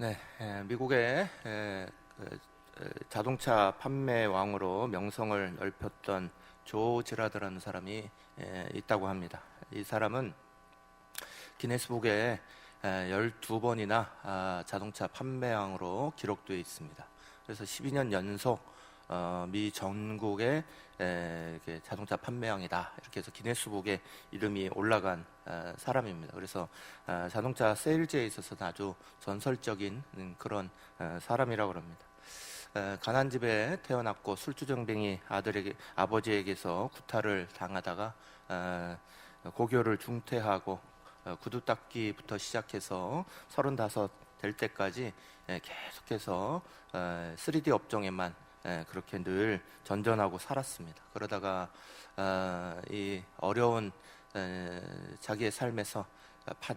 네, 미국의 자동차 판매 왕으로 명성을 넓혔던 조 지라드라는 사람이 있다고 합니다. 이 사람은 기네스북에 12번이나 자동차 판매 왕으로 기록되어 있습니다. 그래서 12년 연속 미 전국의 자동차 판매왕이다 이렇게 해서 기네스북에 이름이 올라간 사람입니다. 그래서 자동차 세일즈에 있어서는 아주 전설적인 그런 사람이라고 합니다. 가난 집에 태어났고 술주정뱅이 아버지에게서 구타를 당하다가 고교를 중퇴하고 구두 닦기부터 시작해서 35 될 때까지 계속해서 3D 업종에만 그렇게 늘 전전하고 살았습니다. 그러다가 이 어려운 자기의 삶에서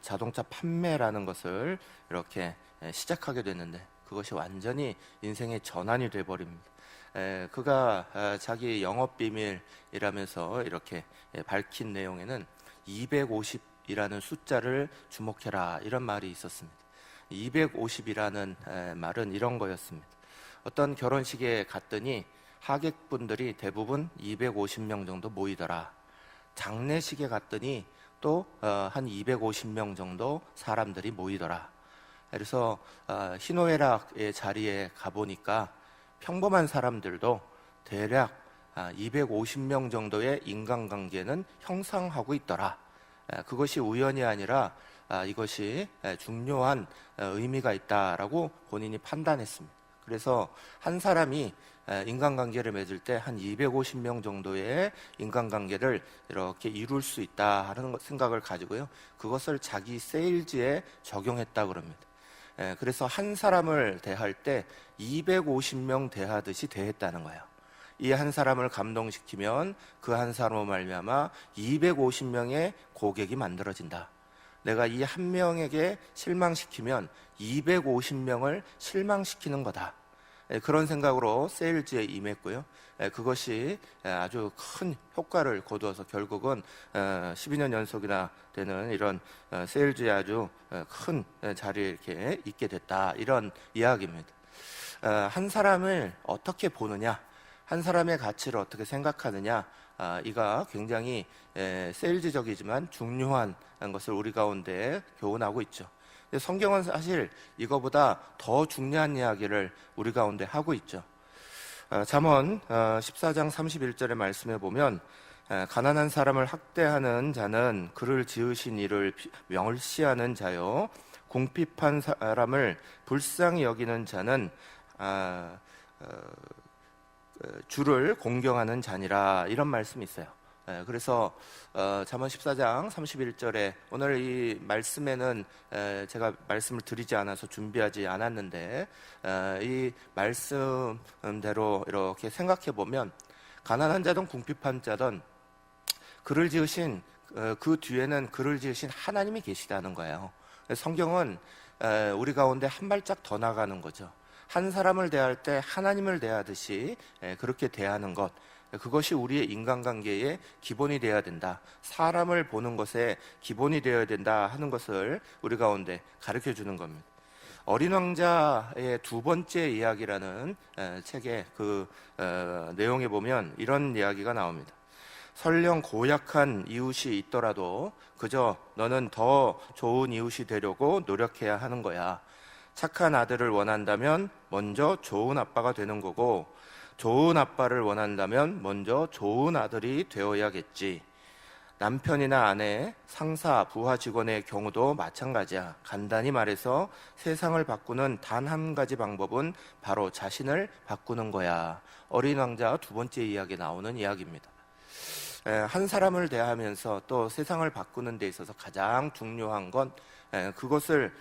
자동차 판매라는 것을 이렇게 시작하게 됐는데 그것이 완전히 인생의 전환이 돼버립니다. 그가 자기 영업 비밀이라면서 이렇게 밝힌 내용에는 250이라는 숫자를 주목해라 이런 말이 있었습니다. 250이라는 말은 이런 거였습니다. 어떤 결혼식에 갔더니 하객분들이 대부분 250명 정도 모이더라. 장례식에 갔더니 또 한 250명 정도 사람들이 모이더라. 그래서 희노애락의 자리에 가보니까 평범한 사람들도 대략 250명 정도의 인간관계는 형성하고 있더라. 그것이 우연이 아니라 이것이 중요한 의미가 있다라고 본인이 판단했습니다. 그래서 한 사람이 인간관계를 맺을 때 한 250명 정도의 인간관계를 이렇게 이룰 수 있다 하는 생각을 가지고요. 그것을 자기 세일즈에 적용했다고 합니다. 그래서 한 사람을 대할 때 250명 대하듯이 대했다는 거예요. 이 한 사람을 감동시키면 그 한 사람으로 말미암아 250명의 고객이 만들어진다. 내가 이 한 명에게 실망시키면 250명을 실망시키는 거다. 그런 생각으로 세일즈에 임했고요. 그것이 아주 큰 효과를 거두어서 결국은 12년 연속이나 되는 이런 세일즈에 아주 큰 자리에 이렇게 있게 됐다. 이런 이야기입니다. 한 사람을 어떻게 보느냐, 한 사람의 가치를 어떻게 생각하느냐, 이가 굉장히 세일즈적이지만 중요한 것을 우리 가운데 교훈하고 있죠. 성경은 사실 이거보다 더 중요한 이야기를 우리 가운데 하고 있죠. 잠언 14장 31절의 말씀에 보면 가난한 사람을 학대하는 자는 그를 지으신 이를 멸시하는 자요, 궁핍한 사람을 불쌍히 여기는 자는 주를 공경하는 자니라, 이런 말씀이 있어요. 그래서 잠언 14장 31절에 오늘 이 말씀에는 제가 말씀을 드리지 않아서 준비하지 않았는데 이 말씀대로 이렇게 생각해 보면 가난한 자든 궁핍한 자든 그를 지으신 그 뒤에는 그를 지으신 하나님이 계시다는 거예요. 성경은 우리 가운데 한 발짝 더 나가는 거죠. 한 사람을 대할 때 하나님을 대하듯이 그렇게 대하는 것, 그것이 우리의 인간관계의 기본이 되어야 된다. 사람을 보는 것에 기본이 되어야 된다 하는 것을 우리 가운데 가르쳐주는 겁니다. 어린 왕자의 두 번째 이야기라는 책의 그 내용에 보면 이런 이야기가 나옵니다. 설령 고약한 이웃이 있더라도 그저 너는 더 좋은 이웃이 되려고 노력해야 하는 거야. 착한 아들을 원한다면 먼저 좋은 아빠가 되는 거고, 좋은 아빠를 원한다면 먼저 좋은 아들이 되어야겠지. 남편이나 아내, 상사, 부하 직원의 경우도 마찬가지야. 간단히 말해서 세상을 바꾸는 단 한 가지 방법은 바로 자신을 바꾸는 거야. 어린 왕자 두 번째 이야기에 나오는 이야기입니다. 한 사람을 대하면서 또 세상을 바꾸는 데 있어서 가장 중요한 건 그것을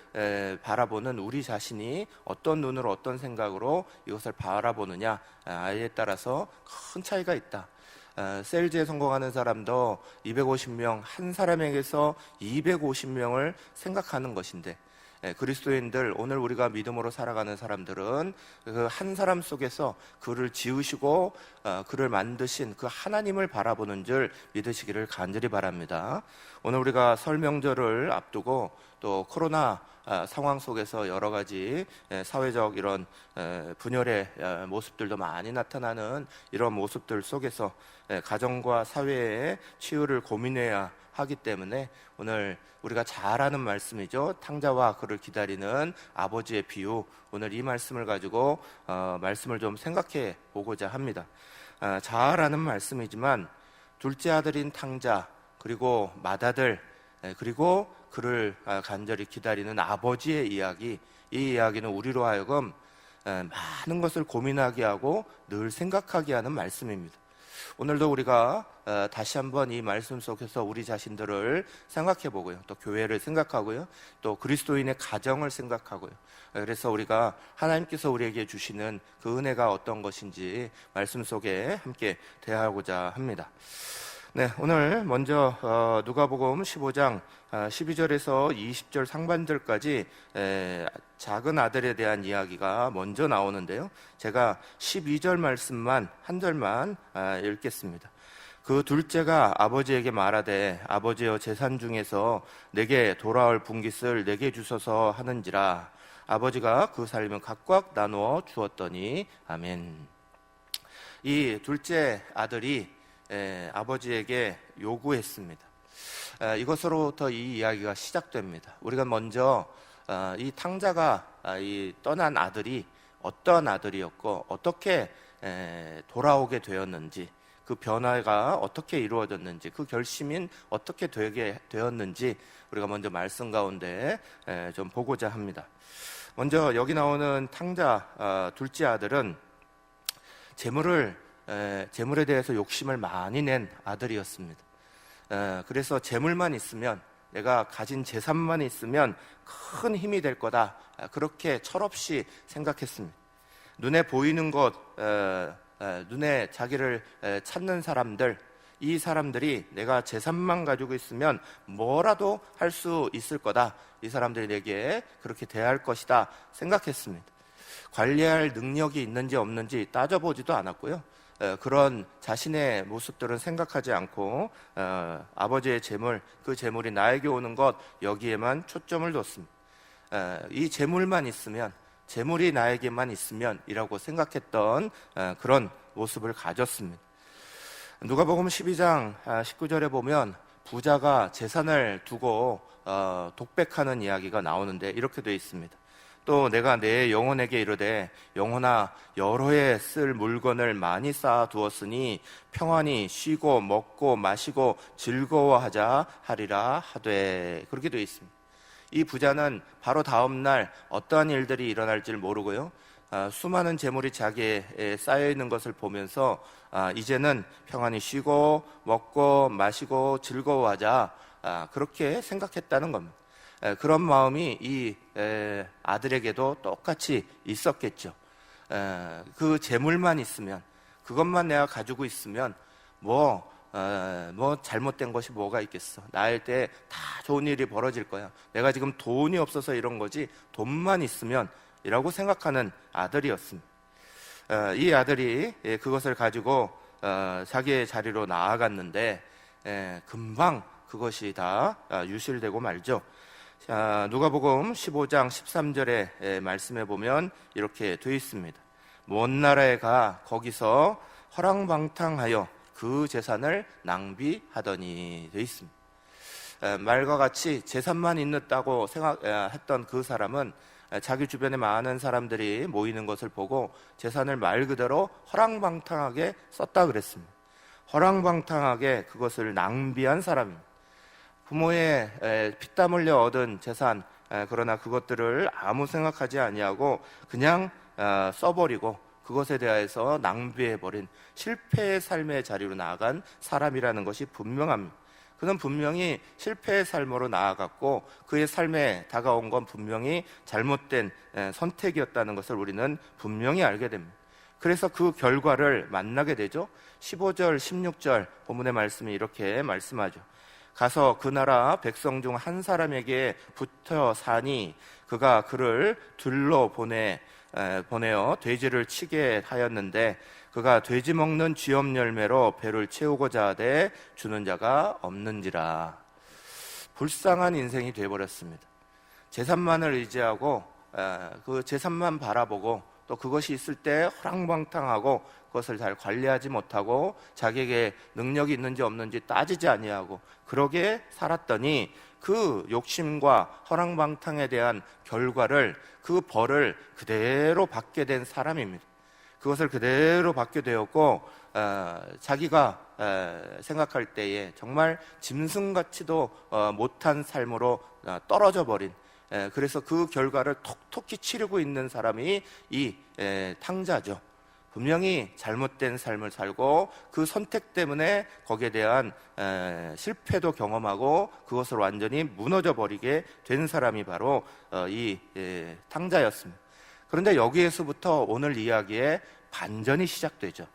바라보는 우리 자신이 어떤 눈으로 어떤 생각으로 이것을 바라보느냐에 따라서 큰 차이가 있다. 세일즈에 성공하는 사람도 250명 한 사람에게서 250명을 생각하는 것인데 그리스도인들, 오늘 우리가 믿음으로 살아가는 사람들은 그 한 사람 속에서 그를 지으시고 그를 만드신 그 하나님을 바라보는 줄 믿으시기를 간절히 바랍니다. 오늘 우리가 설 명절을 앞두고 또 코로나 상황 속에서 여러 가지 사회적 이런 분열의 모습들도 많이 나타나는 이런 모습들 속에서 가정과 사회의 치유를 고민해야 하기 때문에 오늘 우리가 잘 아는 말씀이죠. 탕자와 그를 기다리는 아버지의 비유, 오늘 이 말씀을 가지고 말씀을 좀 생각해 보고자 합니다. 잘 아는 말씀이지만 둘째 아들인 탕자, 그리고 맏아들, 그리고 그를 간절히 기다리는 아버지의 이야기, 이 이야기는 우리로 하여금 많은 것을 고민하게 하고 늘 생각하게 하는 말씀입니다. 오늘도 우리가 다시 한번 이 말씀 속에서 우리 자신들을 생각해 보고요, 또 교회를 생각하고요, 또 그리스도인의 가정을 생각하고요, 그래서 우리가 하나님께서 우리에게 주시는 그 은혜가 어떤 것인지 말씀 속에 함께 대하고자 합니다. 네, 오늘 먼저 누가복음 15장 12절에서 20절 상반절까지 작은 아들에 대한 이야기가 먼저 나오는데요, 제가 12절 말씀만 한 절만 읽겠습니다. 그 둘째가 아버지에게 말하되 아버지여 재산 중에서 내게 돌아올 분깃을 내게 주소서 하는지라. 아버지가 그 살림을 각각 나누어 주었더니 아멘. 이 둘째 아들이 아버지에게 요구했습니다. 이것으로부터 이 이야기가 시작됩니다. 우리가 먼저 이 탕자가 이 떠난 아들이 어떤 아들이었고 어떻게 돌아오게 되었는지, 그 변화가 어떻게 이루어졌는지, 그 결심인 어떻게 되게 되었는지 우리가 먼저 말씀 가운데 좀 보고자 합니다. 먼저 여기 나오는 탕자 둘째 아들은 재물에 대해서 욕심을 많이 낸 아들이었습니다. 그래서 재물만 있으면, 내가 가진 재산만 있으면 큰 힘이 될 거다, 그렇게 철없이 생각했습니다. 눈에 보이는 것, 눈에 자기를 찾는 사람들, 이 사람들이 내가 재산만 가지고 있으면 뭐라도 할 수 있을 거다, 이 사람들이 내게 그렇게 대할 것이다 생각했습니다. 관리할 능력이 있는지 없는지 따져보지도 않았고요, 그런 자신의 모습들은 생각하지 않고 아버지의 재물, 그 재물이 나에게 오는 것, 여기에만 초점을 뒀습니다. 이 재물만 있으면, 재물이 나에게만 있으면 이라고 생각했던 그런 모습을 가졌습니다. 누가복음 12장 19절에 보면 부자가 재산을 두고 독백하는 이야기가 나오는데 이렇게 되어 있습니다. 또 내가 내 영혼에게 이르되 영혼아 여러 해 쓸 물건을 많이 쌓아 두었으니 평안히 쉬고 먹고 마시고 즐거워하자 하리라 하되, 그렇게 되어 있습니다. 이 부자는 바로 다음 날 어떠한 일들이 일어날지를 모르고요, 수많은 재물이 자기에 쌓여 있는 것을 보면서 이제는 평안히 쉬고 먹고 마시고 즐거워하자, 그렇게 생각했다는 겁니다. 그런 마음이 이 아들에게도 똑같이 있었겠죠. 그 재물만 있으면, 그것만 내가 가지고 있으면 뭐 잘못된 것이 뭐가 있겠어, 나일 때 다 좋은 일이 벌어질 거야, 내가 지금 돈이 없어서 이런 거지 돈만 있으면 이라고 생각하는 아들이었습니다. 이 아들이 그것을 가지고 자기의 자리로 나아갔는데 금방 그것이 다 유실되고 말죠. 누가복음 15장 13절의 말씀에 보면 이렇게 되어 있습니다. 먼 나라에 가 거기서 허랑방탕하여 그 재산을 낭비하더니 되어 있습니다. 말과 같이 재산만 있다고 생각했던 그 사람은 자기 주변에 많은 사람들이 모이는 것을 보고 재산을 말 그대로 허랑방탕하게 썼다 그랬습니다. 허랑방탕하게 그것을 낭비한 사람입니다. 부모의 피땀 흘려 얻은 재산, 그러나 그것들을 아무 생각하지 아니하고 그냥 써버리고 그것에 대해서 낭비해버린 실패의 삶의 자리로 나아간 사람이라는 것이 분명합니다. 그는 분명히 실패의 삶으로 나아갔고 그의 삶에 다가온 건 분명히 잘못된 선택이었다는 것을 우리는 분명히 알게 됩니다. 그래서 그 결과를 만나게 되죠. 15절, 16절 본문의 말씀이 이렇게 말씀하죠. 가서 그 나라 백성 중 한 사람에게 붙어 사니 그가 그를 들러 보내어 돼지를 치게 하였는데 그가 돼지 먹는 쥐업 열매로 배를 채우고자 하되 주는 자가 없는지라. 불쌍한 인생이 되어버렸습니다. 재산만을 의지하고 그 재산만 바라보고 또 그것이 있을 때 허랑방탕하고 그것을 잘 관리하지 못하고 자기에게 능력이 있는지 없는지 따지지 아니하고 그러게 살았더니 그 욕심과 허랑방탕에 대한 결과를, 그 벌을 그대로 받게 된 사람입니다. 그것을 그대로 받게 되었고 자기가 생각할 때에 정말 짐승같이도 못한 삶으로 떨어져 버린, 그래서 그 결과를 톡톡히 치르고 있는 사람이 이 탕자죠. 분명히 잘못된 삶을 살고 그 선택 때문에 거기에 대한 실패도 경험하고 그것을 완전히 무너져 버리게 된 사람이 바로 이 탕자였습니다. 그런데 여기에서부터 오늘 이야기의 반전이 시작되죠.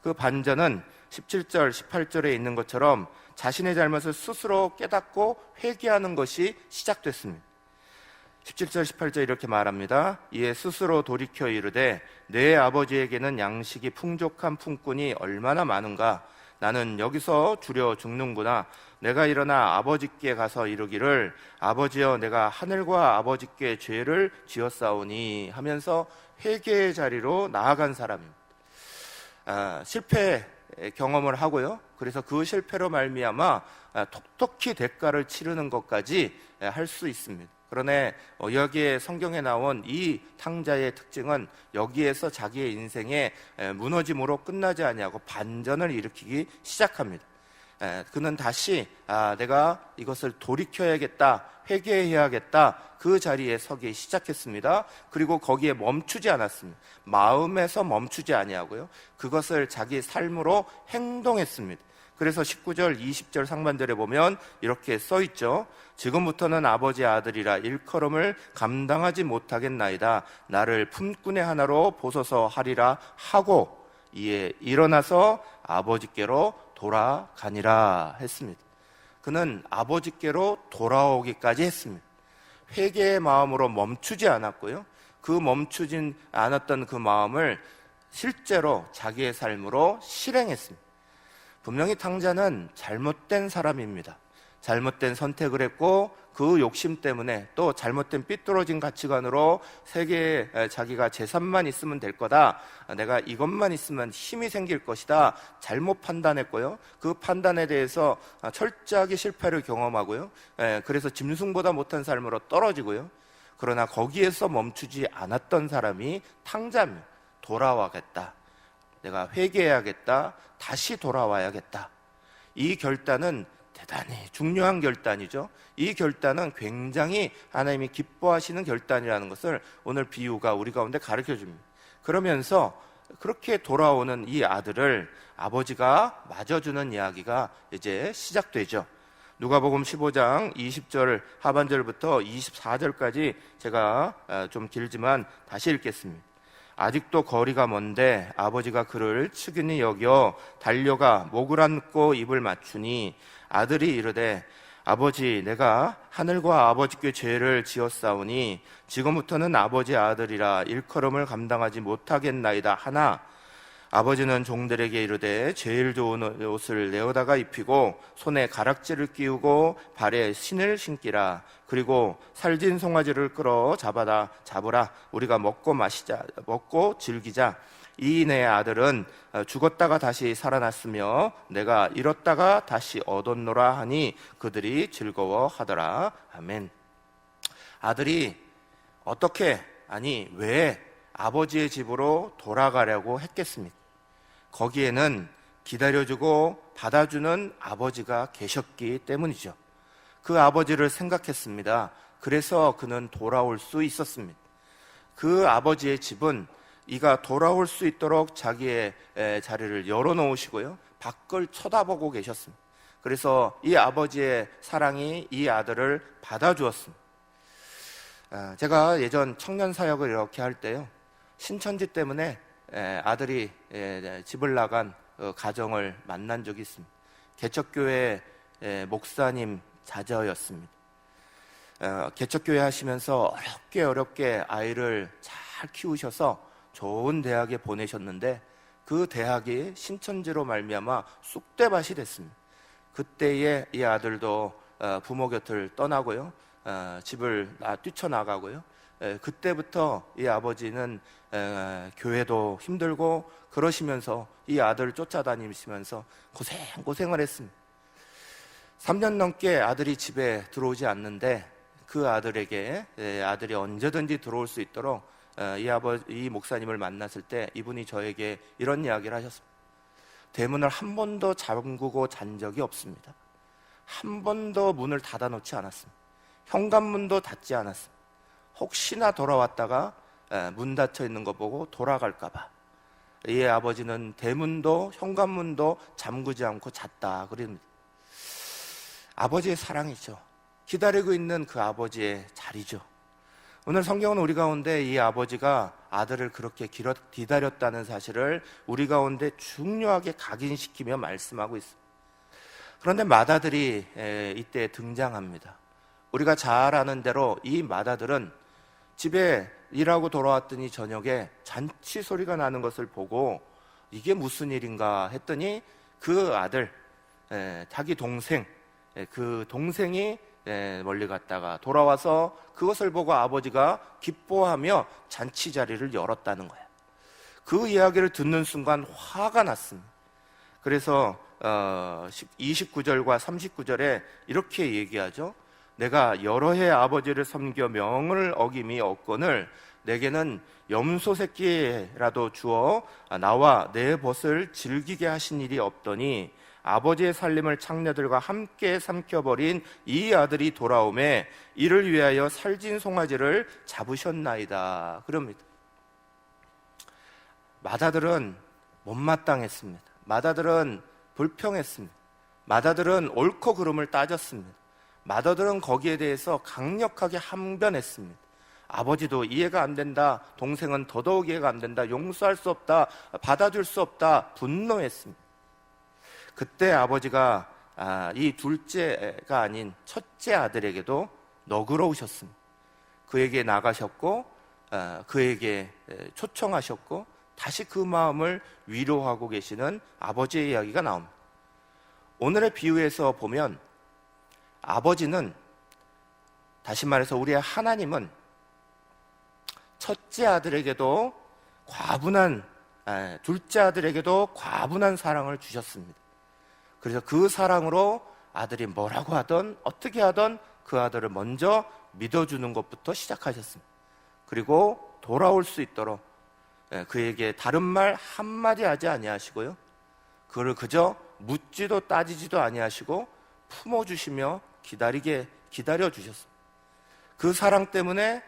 그 반전은 17절, 18절에 있는 것처럼 자신의 잘못을 스스로 깨닫고 회개하는 것이 시작됐습니다. 17절, 18절 이렇게 말합니다. 이에 스스로 돌이켜 이르되 내 아버지에게는 양식이 풍족한 품꾼이 얼마나 많은가. 나는 여기서 주려 죽는구나. 내가 일어나 아버지께 가서 이르기를 아버지여 내가 하늘과 아버지께 죄를 지었사오니 하면서 회개의 자리로 나아간 사람입니다. 실패 경험을 하고요. 그래서 그 실패로 말미암아 톡톡히 대가를 치르는 것까지 할 수 있습니다. 그러나 여기에 성경에 나온 이 탕자의 특징은 여기에서 자기의 인생의 무너짐으로 끝나지 아니하고 반전을 일으키기 시작합니다. 그는 다시 내가 이것을 돌이켜야겠다, 회개해야겠다, 그 자리에 서기 시작했습니다. 그리고 거기에 멈추지 않았습니다. 마음에서 멈추지 아니하고요, 그것을 자기 삶으로 행동했습니다. 그래서 19절, 20절 상반절에 보면 이렇게 써있죠. 지금부터는 아버지 아들이라 일컬음을 감당하지 못하겠나이다. 나를 품꾼의 하나로 보소서 하리라 하고 이에 일어나서 아버지께로 돌아가니라 했습니다. 그는 아버지께로 돌아오기까지 했습니다. 회개의 마음으로 멈추지 않았고요, 그 멈추진 않았던 그 마음을 실제로 자기의 삶으로 실행했습니다. 분명히 탕자는 잘못된 사람입니다. 잘못된 선택을 했고 그 욕심 때문에 또 잘못된 삐뚤어진 가치관으로 세계에 자기가 재산만 있으면 될 거다, 내가 이것만 있으면 힘이 생길 것이다, 잘못 판단했고요, 그 판단에 대해서 철저하게 실패를 경험하고요, 그래서 짐승보다 못한 삶으로 떨어지고요. 그러나 거기에서 멈추지 않았던 사람이 탕자입니다. 돌아와겠다, 내가 회개해야겠다, 다시 돌아와야겠다. 이 결단은 대단히 중요한 결단이죠. 이 결단은 굉장히 하나님이 기뻐하시는 결단이라는 것을 오늘 비유가 우리 가운데 가르쳐 줍니다. 그러면서 그렇게 돌아오는 이 아들을 아버지가 맞아주는 이야기가 이제 시작되죠. 누가복음 15장 20절 하반절부터 24절까지 제가 좀 길지만 다시 읽겠습니다. 아직도 거리가 먼데 아버지가 그를 측은히 여겨 달려가 목을 안고 입을 맞추니 아들이 이르되 아버지 내가 하늘과 아버지께 죄를 지었사오니 지금부터는 아버지 아들이라 일컬음을 감당하지 못하겠나이다 하나 아버지는 종들에게 이르되 제일 좋은 옷을 내어다가 입히고 손에 가락지를 끼우고 발에 신을 신기라. 그리고 살진 송아지를 끌어 잡으라. 우리가 먹고 즐기자. 이 내 아들은 죽었다가 다시 살아났으며 내가 잃었다가 다시 얻었노라 하니 그들이 즐거워하더라. 아멘. 아들이 어떻게, 아니 왜 아버지의 집으로 돌아가려고 했겠습니까? 거기에는 기다려주고 받아주는 아버지가 계셨기 때문이죠. 그 아버지를 생각했습니다. 그래서 그는 돌아올 수 있었습니다. 그 아버지의 집은 이가 돌아올 수 있도록 자기의 자리를 열어놓으시고요, 밖을 쳐다보고 계셨습니다. 그래서 이 아버지의 사랑이 이 아들을 받아주었습니다. 제가 예전 청년 사역을 이렇게 할 때요, 신천지 때문에 아들이 집을 나간 가정을 만난 적이 있습니다. 개척교회 목사님 자녀였습니다. 개척교회 하시면서 어렵게 아이를 잘 키우셔서 좋은 대학에 보내셨는데 그 대학이 신천지로 말미암아 쑥대밭이 됐습니다. 그때에 이 아들도 부모 곁을 떠나고요, 집을 뛰쳐나가고요, 그때부터 이 아버지는 교회도 힘들고 그러시면서 이 아들을 쫓아다니시면서 고생을 했습니다. 3년 넘게 아들이 집에 들어오지 않는데 그 아들에게 아들이 언제든지 들어올 수 있도록 이 목사님을 만났을 때 이분이 저에게 이런 이야기를 하셨습니다. 대문을 한 번도 잠그고 잔 적이 없습니다. 한 번도 문을 닫아놓지 않았습니다. 현관문도 닫지 않았습니다. 혹시나 돌아왔다가 문 닫혀 있는 거 보고 돌아갈까 봐 이 아버지는 대문도 현관문도 잠그지 않고 잤다 그럽니다. 아버지의 사랑이죠. 기다리고 있는 그 아버지의 자리죠. 오늘 성경은 우리 가운데 이 아버지가 아들을 그렇게 기다렸다는 사실을 우리 가운데 중요하게 각인시키며 말씀하고 있습니다. 그런데 맏아들이 이때 등장합니다. 우리가 잘 아는 대로 이 맏아들은 집에 일하고 돌아왔더니 저녁에 잔치 소리가 나는 것을 보고 이게 무슨 일인가 했더니 그 아들, 자기 동생, 그 동생이 멀리 갔다가 돌아와서 그것을 보고 아버지가 기뻐하며 잔치 자리를 열었다는 거예요. 그 이야기를 듣는 순간 화가 났습니다. 그래서 29절과 39절에 이렇게 얘기하죠. 내가 여러 해 아버지를 섬겨 명을 어김이 없거늘 내게는 염소 새끼라도 주어 나와 내 벗을 즐기게 하신 일이 없더니 아버지의 살림을 창녀들과 함께 삼켜버린 이 아들이 돌아오매 이를 위하여 살진 송아지를 잡으셨나이다 그럽니다. 맏아들은 못마땅했습니다. 맏아들은 불평했습니다. 맏아들은 옳고 그름을 따졌습니다. 맏아들은 거기에 대해서 강력하게 항변했습니다. 아버지도 이해가 안 된다, 동생은 더더욱 이해가 안 된다, 용서할 수 없다, 받아줄 수 없다, 분노했습니다. 그때 아버지가 이 둘째가 아닌 첫째 아들에게도 너그러우셨습니다. 그에게 나가셨고 그에게 초청하셨고 다시 그 마음을 위로하고 계시는 아버지의 이야기가 나옵니다. 오늘의 비유에서 보면 아버지는, 다시 말해서 우리의 하나님은 첫째 아들에게도 과분한, 둘째 아들에게도 과분한 사랑을 주셨습니다. 그래서 그 사랑으로 아들이 뭐라고 하던 어떻게 하던 그 아들을 먼저 믿어주는 것부터 시작하셨습니다. 그리고 돌아올 수 있도록 그에게 다른 말 한마디 하지 아니하시고요, 그를 그저 묻지도 따지지도 아니하시고 품어주시며 기다려주셨습니다. 그 사랑 때문에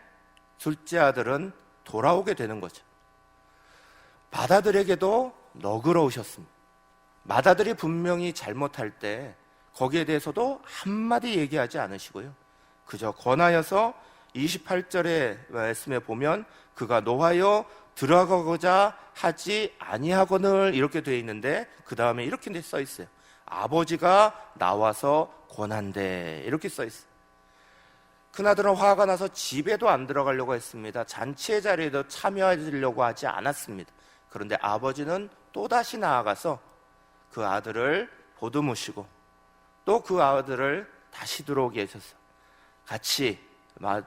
둘째 아들은 돌아오게 되는 거죠. 맏아들에게도 너그러우셨습니다. 맏아들이 분명히 잘못할 때 거기에 대해서도 한마디 얘기하지 않으시고요, 그저 권하여서 28절의 말씀에 보면 그가 노하여 들어가고자 하지 아니하거늘 이렇게 되어 있는데 그 다음에 이렇게 써 있어요. 아버지가 나와서 권한대 이렇게 써 있어요. 큰아들은 화가 나서 집에도 안 들어가려고 했습니다. 잔치의 자리에도 참여하려고 하지 않았습니다. 그런데 아버지는 또다시 나아가서 그 아들을 보듬으시고 또 그 아들을 다시 들어오게 하셔서 같이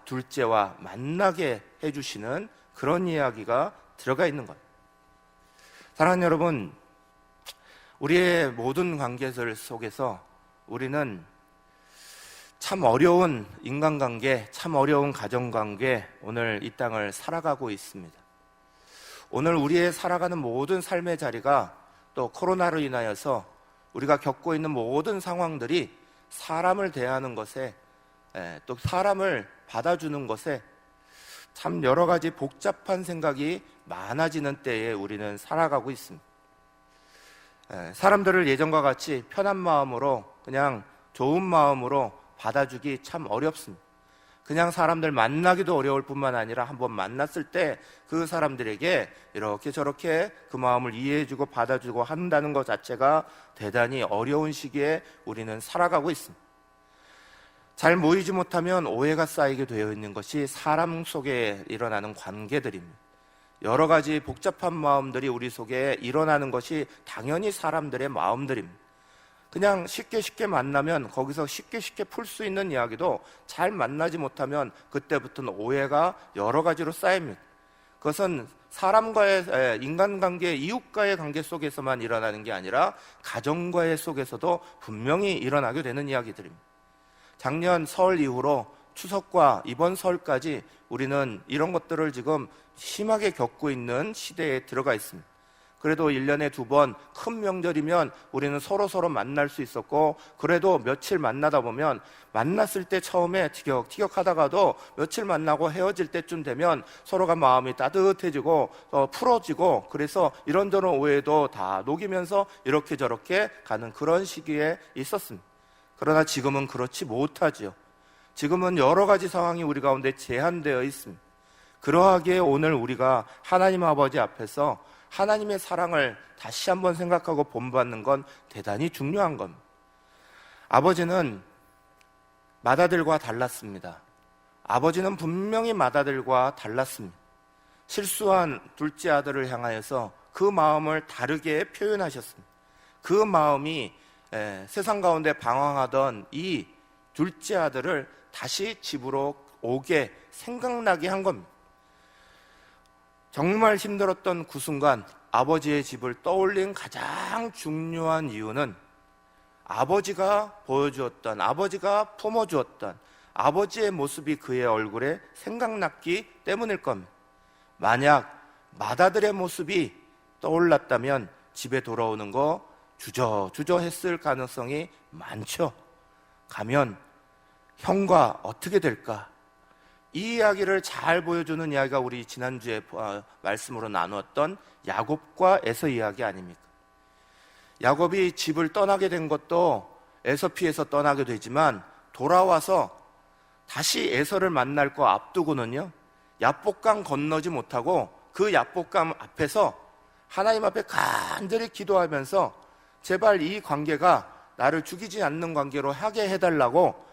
둘째와 만나게 해주시는 그런 이야기가 들어가 있는 거예요. 사랑하는 여러분, 우리의 모든 관계들 속에서 우리는 참 어려운 인간관계, 참 어려운 가정관계, 오늘 이 땅을 살아가고 있습니다. 오늘 우리의 살아가는 모든 삶의 자리가 또 코로나로 인하여서 우리가 겪고 있는 모든 상황들이 사람을 대하는 것에, 또 사람을 받아주는 것에 참 여러 가지 복잡한 생각이 많아지는 때에 우리는 살아가고 있습니다. 사람들을 예전과 같이 편한 마음으로, 그냥 좋은 마음으로 받아주기 참 어렵습니다. 그냥 사람들 만나기도 어려울 뿐만 아니라 한번 만났을 때 그 사람들에게 이렇게 저렇게 그 마음을 이해해주고 받아주고 한다는 것 자체가 대단히 어려운 시기에 우리는 살아가고 있습니다. 잘 모이지 못하면 오해가 쌓이게 되어 있는 것이 사람 속에 일어나는 관계들입니다. 여러 가지 복잡한 마음들이 우리 속에 일어나는 것이 당연히 사람들의 마음들입니다. 그냥 쉽게 만나면 거기서 쉽게 풀 수 있는 이야기도 잘 만나지 못하면 그때부터는 오해가 여러 가지로 쌓입니다. 그것은 사람과의 인간관계, 이웃과의 관계 속에서만 일어나는 게 아니라 가정과의 속에서도 분명히 일어나게 되는 이야기들입니다. 작년 설 이후로 추석과 이번 설까지 우리는 이런 것들을 지금 심하게 겪고 있는 시대에 들어가 있습니다. 그래도 1년에 2번 큰 명절이면 우리는 서로 만날 수 있었고, 그래도 며칠 만나다 보면 만났을 때 처음에 티격하다가도 며칠 만나고 헤어질 때쯤 되면 서로가 마음이 따뜻해지고 풀어지고, 그래서 이런저런 오해도 다 녹이면서 이렇게 저렇게 가는 그런 시기에 있었습니다. 그러나 지금은 그렇지 못하지요. 지금은 여러 가지 상황이 우리 가운데 제한되어 있습니다. 그러하기에 오늘 우리가 하나님 아버지 앞에서 하나님의 사랑을 다시 한번 생각하고 본받는 건 대단히 중요한 겁니다. 아버지는 맏아들과 달랐습니다. 아버지는 분명히 맏아들과 달랐습니다. 실수한 둘째 아들을 향하여서 그 마음을 다르게 표현하셨습니다. 그 마음이 세상 가운데 방황하던 이 둘째 아들을 다시 집으로 오게 생각나게 한 겁니다. 정말 힘들었던 그 순간 아버지의 집을 떠올린 가장 중요한 이유는 아버지가 보여주었던, 아버지가 품어주었던 아버지의 모습이 그의 얼굴에 생각났기 때문일 겁니다. 만약 맏아들의 모습이 떠올랐다면 집에 돌아오는 거 주저했을 가능성이 많죠. 가면 형과 어떻게 될까? 이 이야기를 잘 보여주는 이야기가 우리 지난주에 말씀으로 나누었던 야곱과 에서 이야기 아닙니까? 야곱이 집을 떠나게 된 것도 에서 피해서 떠나게 되지만 돌아와서 다시 에서를 만날 거 앞두고는요, 야복강 건너지 못하고 그 야복강 앞에서 하나님 앞에 간절히 기도하면서 제발 이 관계가 나를 죽이지 않는 관계로 하게 해달라고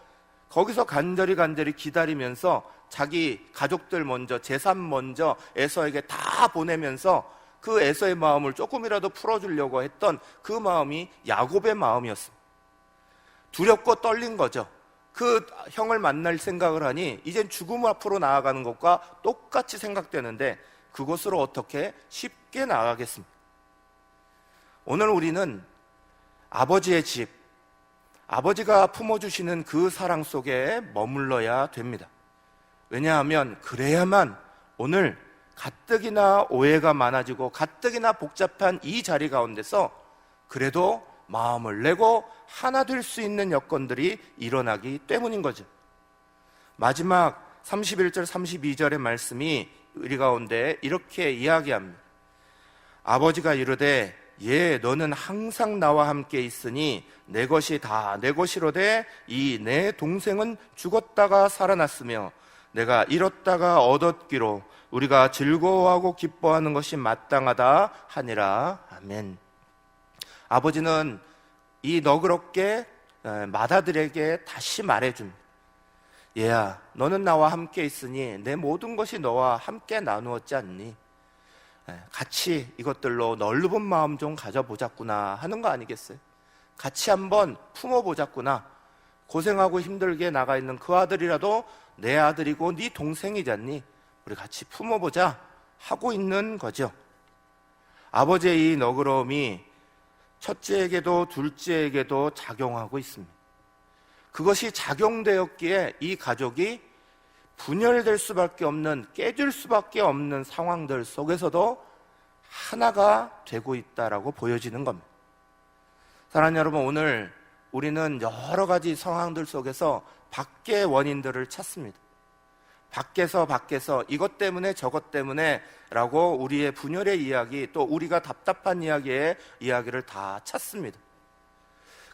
거기서 간절히 기다리면서 자기 가족들 먼저, 재산 먼저 에서에게 다 보내면서 그 에서의 마음을 조금이라도 풀어주려고 했던 그 마음이 야곱의 마음이었습니다. 두렵고 떨린 거죠. 그 형을 만날 생각을 하니 이젠 죽음 앞으로 나아가는 것과 똑같이 생각되는데 그곳으로 어떻게 쉽게 나아가겠습니까? 오늘 우리는 아버지의 집, 아버지가 품어주시는 그 사랑 속에 머물러야 됩니다. 왜냐하면 그래야만 오늘 가뜩이나 오해가 많아지고 가뜩이나 복잡한 이 자리 가운데서 그래도 마음을 내고 하나 될 수 있는 여건들이 일어나기 때문인 거죠. 마지막 31절 32절의 말씀이 우리 가운데 이렇게 이야기합니다. 아버지가 이르되 너는 항상 나와 함께 있으니 내 것이 다 내 것이로되 이 내 동생은 죽었다가 살아났으며 내가 잃었다가 얻었기로 우리가 즐거워하고 기뻐하는 것이 마땅하다 하니라. 아멘. 아버지는 이 너그럽게 맏아들에게 다시 말해줍니다. 얘야, 너는 나와 함께 있으니 내 모든 것이 너와 함께 나누었지 않니? 같이 이것들로 넓은 마음 좀 가져보자꾸나 하는 거 아니겠어요? 같이 한번 품어보자꾸나. 고생하고 힘들게 나가 있는 그 아들이라도 내 아들이고 네 동생이잖니? 우리 같이 품어보자 하고 있는 거죠. 아버지의 이 너그러움이 첫째에게도 둘째에게도 작용하고 있습니다. 그것이 작용되었기에 이 가족이 분열될 수밖에 없는, 깨질 수밖에 없는 상황들 속에서도 하나가 되고 있다라고 보여지는 겁니다. 사랑하는 여러분, 오늘 우리는 여러 가지 상황들 속에서 밖의 원인들을 찾습니다. 밖에서 이것 때문에 저것 때문에 라고 우리의 분열의 이야기, 또 우리가 답답한 이야기를 다 찾습니다.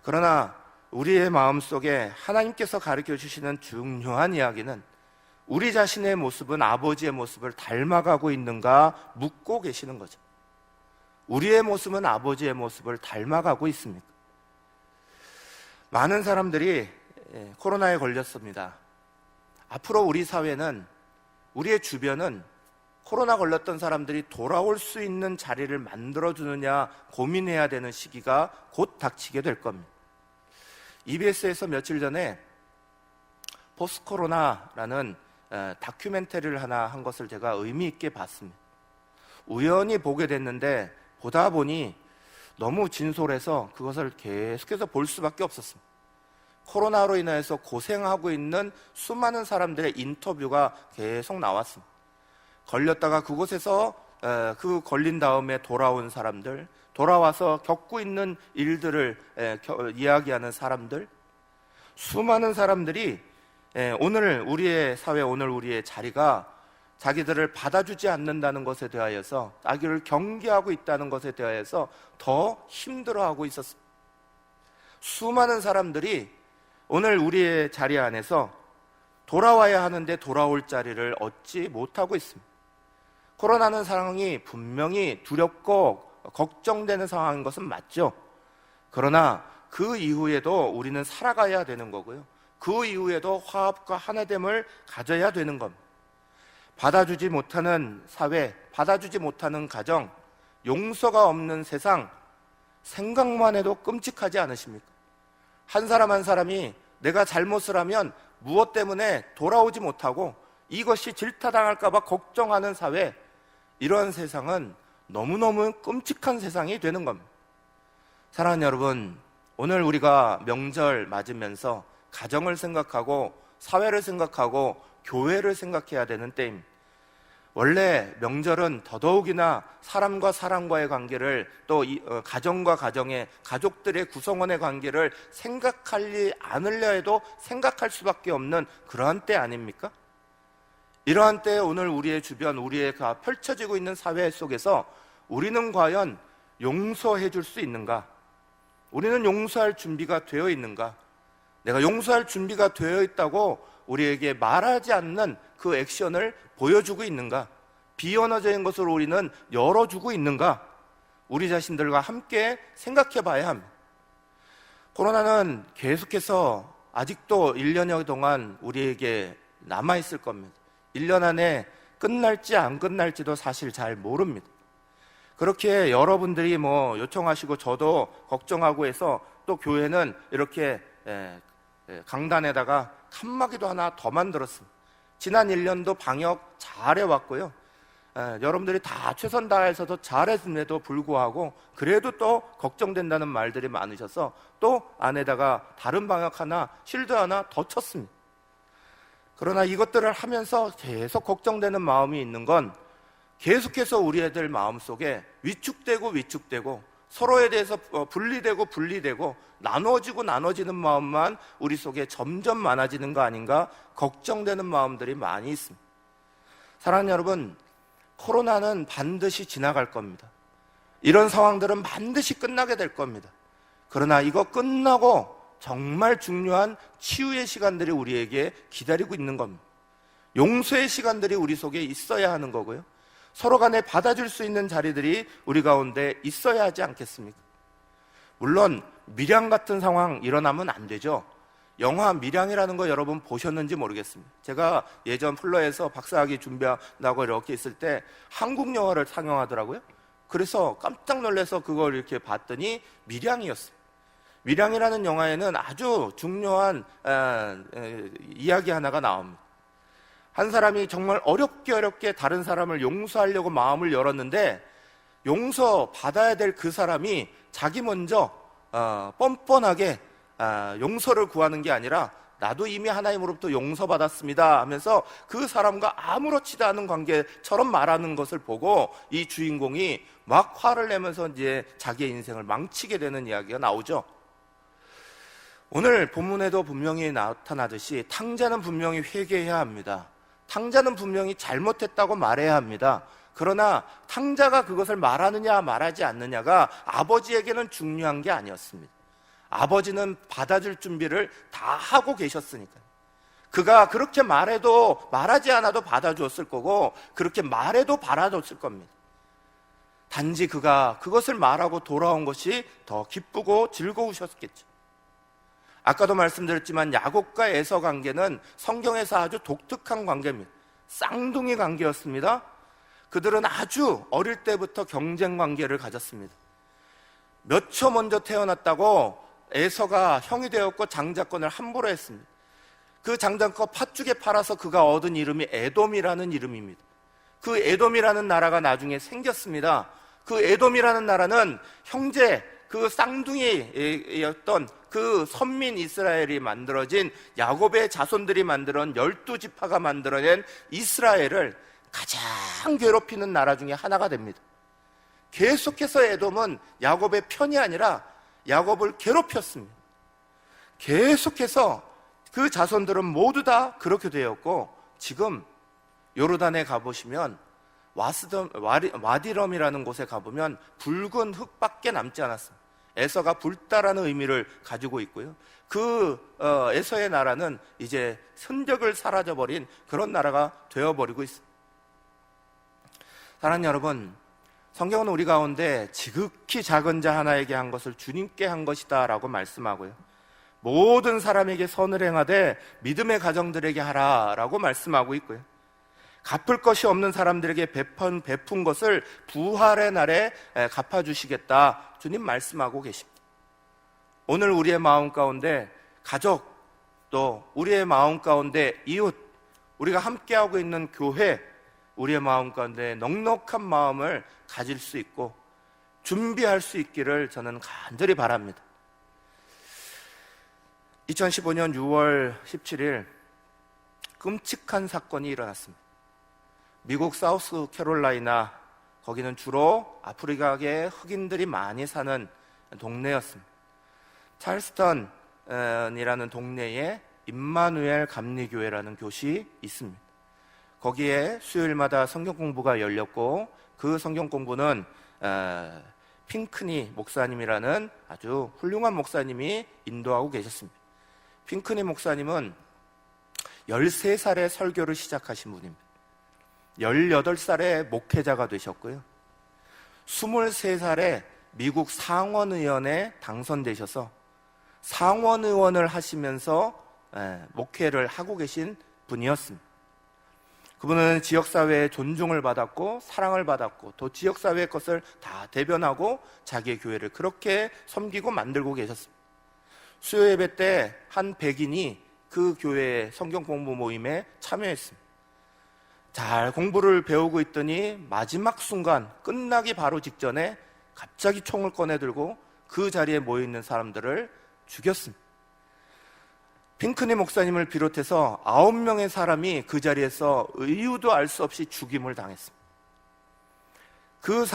그러나 우리의 마음속에 하나님께서 가르쳐 주시는 중요한 이야기는 우리 자신의 모습은 아버지의 모습을 닮아가고 있는가 묻고 계시는 거죠. 우리의 모습은 아버지의 모습을 닮아가고 있습니까? 많은 사람들이 코로나에 걸렸습니다. 앞으로 우리 사회는, 우리의 주변은 코로나 걸렸던 사람들이 돌아올 수 있는 자리를 만들어주느냐 고민해야 되는 시기가 곧 닥치게 될 겁니다. EBS에서 며칠 전에 포스코로나라는 다큐멘터리를 하나 한 것을 제가 의미 있게 봤습니다. 우연히 보게 됐는데 보다 보니 너무 진솔해서 그것을 계속해서 볼 수밖에 없었습니다. 코로나로 인해서 고생하고 있는 수많은 사람들의 인터뷰가 계속 나왔습니다. 걸렸다가 그곳에서 그 걸린 다음에 돌아온 사람들, 돌아와서 겪고 있는 일들을 이야기하는 사람들, 수많은 사람들이 오늘 우리의 사회, 오늘 우리의 자리가 자기들을 받아주지 않는다는 것에 대하여서, 자기를 경계하고 있다는 것에 대하여서 더 힘들어하고 있었습니다. 수많은 사람들이 오늘 우리의 자리 안에서 돌아와야 하는데 돌아올 자리를 얻지 못하고 있습니다. 코로나는 상황이 분명히 두렵고 걱정되는 상황인 것은 맞죠. 그러나 그 이후에도 우리는 살아가야 되는 거고요. 그 이후에도 화합과 하나됨을 가져야 되는 겁니다. 받아주지 못하는 사회, 받아주지 못하는 가정, 용서가 없는 세상, 생각만 해도 끔찍하지 않으십니까? 한 사람 한 사람이 내가 잘못을 하면 무엇 때문에 돌아오지 못하고 이것이 질타당할까 봐 걱정하는 사회, 이런 세상은 너무너무 끔찍한 세상이 되는 겁니다. 사랑하는 여러분, 오늘 우리가 명절 맞으면서 가정을 생각하고 사회를 생각하고 교회를 생각해야 되는 때입니다. 원래 명절은 더더욱이나 사람과 사람과의 관계를, 또 가정과 가정의, 가족들의 구성원의 관계를 생각하지 않으려 해도 생각할 수밖에 없는 그러한 때 아닙니까? 이러한 때에 오늘 우리의 주변, 우리의 펼쳐지고 있는 사회 속에서 우리는 과연 용서해 줄 수 있는가? 우리는 용서할 준비가 되어 있는가? 내가 용서할 준비가 되어 있다고 우리에게 말하지 않는 그 액션을 보여주고 있는가? 비언어적인 것을 우리는 열어주고 있는가? 우리 자신들과 함께 생각해 봐야 합니다. 코로나는 계속해서 아직도 1년여 동안 우리에게 남아있을 겁니다. 1년 안에 끝날지 안 끝날지도 사실 잘 모릅니다. 그렇게 여러분들이 요청하시고 저도 걱정하고 해서 또 교회는 이렇게 강단에다가 칸막이도 하나 더 만들었습니다. 지난 1년도 방역 잘 해왔고요. 여러분들이 다 최선 다해서도 잘했음에도 불구하고 그래도 또 걱정된다는 말들이 많으셔서 또 안에다가 다른 방역 하나, 실드 하나 더 쳤습니다. 그러나 이것들을 하면서 계속 걱정되는 마음이 있는 건 계속해서 우리 애들 마음속에 위축되고 서로에 대해서 분리되고 나눠지는 마음만 우리 속에 점점 많아지는 거 아닌가 걱정되는 마음들이 많이 있습니다. 사랑하는 여러분, 코로나는 반드시 지나갈 겁니다. 이런 상황들은 반드시 끝나게 될 겁니다. 그러나 이거 끝나고 정말 중요한 치유의 시간들이 우리에게 기다리고 있는 겁니다. 용서의 시간들이 우리 속에 있어야 하는 거고요. 서로 간에 받아줄 수 있는 자리들이 우리 가운데 있어야 하지 않겠습니까? 물론 밀양 같은 상황 일어나면 안 되죠. 영화 밀양이라는 거 여러분 보셨는지 모르겠습니다. 제가 예전 플러에서 박사학위 준비한다고 이렇게 있을 때 한국 영화를 상영하더라고요. 그래서 깜짝 놀라서 그걸 이렇게 봤더니 밀양이었어요. 밀양이라는 영화에는 아주 중요한 이야기 하나가 나옵니다. 한 사람이 정말 어렵게 다른 사람을 용서하려고 마음을 열었는데 용서 받아야 될 그 사람이 자기 먼저 뻔뻔하게 용서를 구하는 게 아니라 나도 이미 하나님으로부터 용서받았습니다 하면서 그 사람과 아무렇지도 않은 관계처럼 말하는 것을 보고 이 주인공이 막 화를 내면서 이제 자기의 인생을 망치게 되는 이야기가 나오죠. 오늘 본문에도 분명히 나타나듯이 탕자는 분명히 회개해야 합니다. 탕자는 분명히 잘못했다고 말해야 합니다. 그러나 탕자가 그것을 말하느냐 말하지 않느냐가 아버지에게는 중요한 게 아니었습니다. 아버지는 받아줄 준비를 다 하고 계셨으니까요. 그가 그렇게 말하지 않아도 받아주었을 거고, 그렇게 말해도 받아줬을 겁니다. 단지 그가 그것을 말하고 돌아온 것이 더 기쁘고 즐거우셨겠죠. 아까도 말씀드렸지만 야곱과 에서 관계는 성경에서 아주 독특한 관계입니다. 쌍둥이 관계였습니다. 그들은 아주 어릴 때부터 경쟁 관계를 가졌습니다. 몇 초 먼저 태어났다고 에서가 형이 되었고 장자권을 함부로 했습니다. 그 장자권 팥죽에 팔아서 그가 얻은 이름이 에돔이라는 이름입니다. 그 에돔이라는 나라가 나중에 생겼습니다. 그 에돔이라는 나라는 형제, 그 쌍둥이였던 그 선민 이스라엘이 만들어진 야곱의 자손들이 만들어낸 12지파가 만들어낸 이스라엘을 가장 괴롭히는 나라 중에 하나가 됩니다. 계속해서 에돔은 야곱의 편이 아니라 야곱을 괴롭혔습니다. 계속해서 그 자손들은 모두 다 그렇게 되었고, 지금 요르단에 가보시면 와디럼이라는 곳에 가보면 붉은 흙밖에 남지 않았습니다. 에서가 붉다라는 의미를 가지고 있고요. 그 에서의 나라는 이제 흔적을 사라져버린 그런 나라가 되어버리고 있습니다. 사랑하는 여러분, 성경은 우리 가운데 지극히 작은 자 하나에게 한 것을 주님께 한 것이다 라고 말씀하고요, 모든 사람에게 선을 행하되 믿음의 가정들에게 하라 라고 말씀하고 있고요, 갚을 것이 없는 사람들에게 베푼 것을 부활의 날에 갚아주시겠다 주님 말씀하고 계십니다. 오늘 우리의 마음 가운데 가족, 또 우리의 마음 가운데 이웃, 우리가 함께하고 있는 교회, 우리의 마음 가운데 넉넉한 마음을 가질 수 있고 준비할 수 있기를 저는 간절히 바랍니다. 2015년 6월 17일 끔찍한 사건이 일어났습니다. 미국 사우스 캐롤라이나, 거기는 주로 아프리카계 흑인들이 많이 사는 동네였습니다. 찰스턴이라는 동네에 임마누엘 감리교회라는 교시 있습니다. 거기에 수요일마다 성경 공부가 열렸고, 그 성경 공부는 핑크니 목사님이라는 아주 훌륭한 목사님이 인도하고 계셨습니다. 핑크니 목사님은 13살에 설교를 시작하신 분입니다. 18살에 목회자가 되셨고요, 23살에 미국 상원의원에 당선되셔서 상원의원을 하시면서 목회를 하고 계신 분이었습니다. 그분은 지역사회의 존중을 받았고 사랑을 받았고, 또 지역사회의 것을 다 대변하고 자기의 교회를 그렇게 섬기고 만들고 계셨습니다. 수요 예배 때 한 백인이 그 교회의 성경 공부 모임에 참여했습니다. 잘 공부를 배우고 있더니 마지막 순간, 끝나기 바로 직전에 갑자기 총을 꺼내 들고 그 자리에 모여있는 사람들을 죽였습니다. 핑크니 목사님을 비롯해서 9명의 사람이 그 자리에서 이유도 알 수 없이 죽임을 당했습니다. 그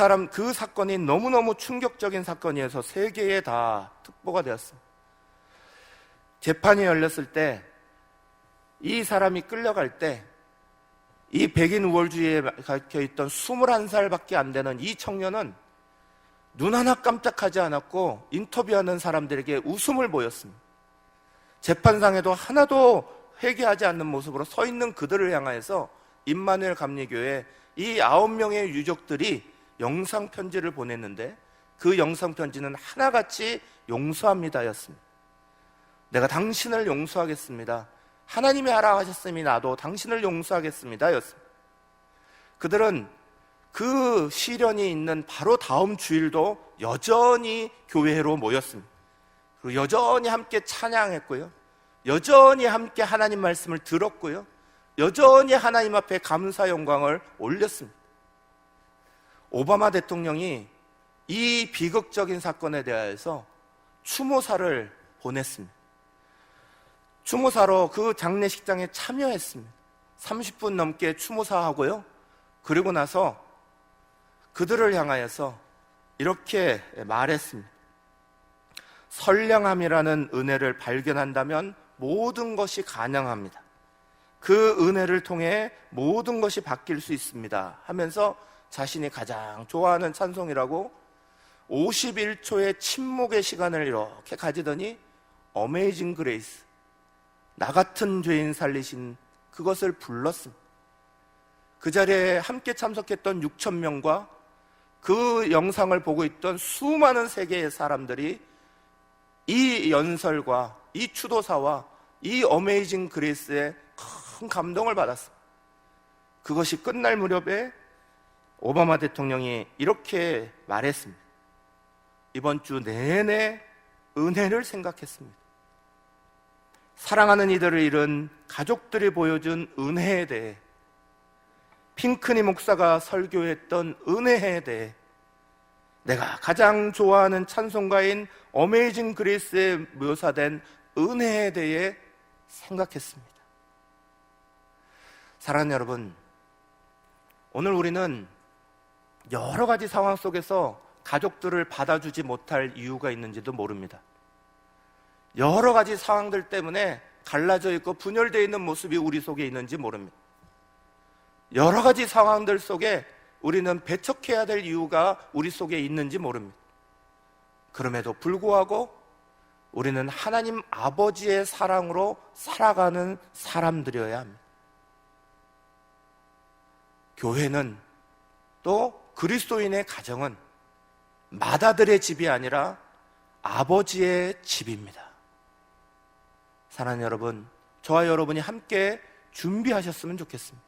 사건이 너무너무 충격적인 사건이어서 세계에 다 특보가 되었습니다. 재판이 열렸을 때, 이 사람이 끌려갈 때, 이 백인 우월주의에 갇혀있던 21살밖에 안 되는 이 청년은 눈 하나 깜짝하지 않았고 인터뷰하는 사람들에게 웃음을 보였습니다. 재판상에도 하나도 회개하지 않는 모습으로 서 있는 그들을 향하여서 임마누엘 감리교회 이 9명의 유족들이 영상편지를 보냈는데, 그 영상편지는 하나같이 용서합니다였습니다. 내가 당신을 용서하겠습니다. 하나님이 하라 하셨으니 나도 당신을 용서하겠습니다 였습니다. 그들은 그 시련이 있는 바로 다음 주일도 여전히 교회로 모였습니다. 그리고 여전히 함께 찬양했고요, 여전히 함께 하나님 말씀을 들었고요, 여전히 하나님 앞에 감사 영광을 올렸습니다. 오바마 대통령이 이 비극적인 사건에 대해서 추모사를 보냈습니다. 추모사로 그 장례식장에 참여했습니다. 30분 넘게 추모사하고요, 그리고 나서 그들을 향하여서 이렇게 말했습니다. 선량함이라는 은혜를 발견한다면 모든 것이 가능합니다. 그 은혜를 통해 모든 것이 바뀔 수 있습니다 하면서 자신이 가장 좋아하는 찬송이라고 51초의 침묵의 시간을 이렇게 가지더니 어메이징 그레이스, 나 같은 죄인 살리신 그것을 불렀습니다. 그 자리에 함께 참석했던 6천 명과 그 영상을 보고 있던 수많은 세계의 사람들이 이 연설과 이 추도사와 이 어메이징 그레이스에 큰 감동을 받았습니다. 그것이 끝날 무렵에 오바마 대통령이 이렇게 말했습니다. 이번 주 내내 은혜를 생각했습니다. 사랑하는 이들을 잃은 가족들이 보여준 은혜에 대해, 핑크니 목사가 설교했던 은혜에 대해, 내가 가장 좋아하는 찬송가인 어메이징 그레이스에 묘사된 은혜에 대해 생각했습니다. 사랑하는 여러분, 오늘 우리는 여러 가지 상황 속에서 가족들을 받아주지 못할 이유가 있는지도 모릅니다. 여러 가지 상황들 때문에 갈라져 있고 분열되어 있는 모습이 우리 속에 있는지 모릅니다. 여러 가지 상황들 속에 우리는 배척해야 될 이유가 우리 속에 있는지 모릅니다. 그럼에도 불구하고 우리는 하나님 아버지의 사랑으로 살아가는 사람들이어야 합니다. 교회는 또 그리스도인의 가정은 맏아들의 집이 아니라 아버지의 집입니다. 사랑하는 여러분, 저와 여러분이 함께 준비하셨으면 좋겠습니다.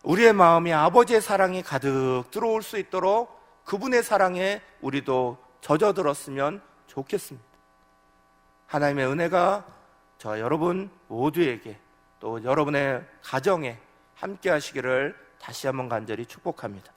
우리의 마음이 아버지의 사랑이 가득 들어올 수 있도록 그분의 사랑에 우리도 젖어들었으면 좋겠습니다. 하나님의 은혜가 저와 여러분 모두에게, 또 여러분의 가정에 함께 하시기를 다시 한번 간절히 축복합니다.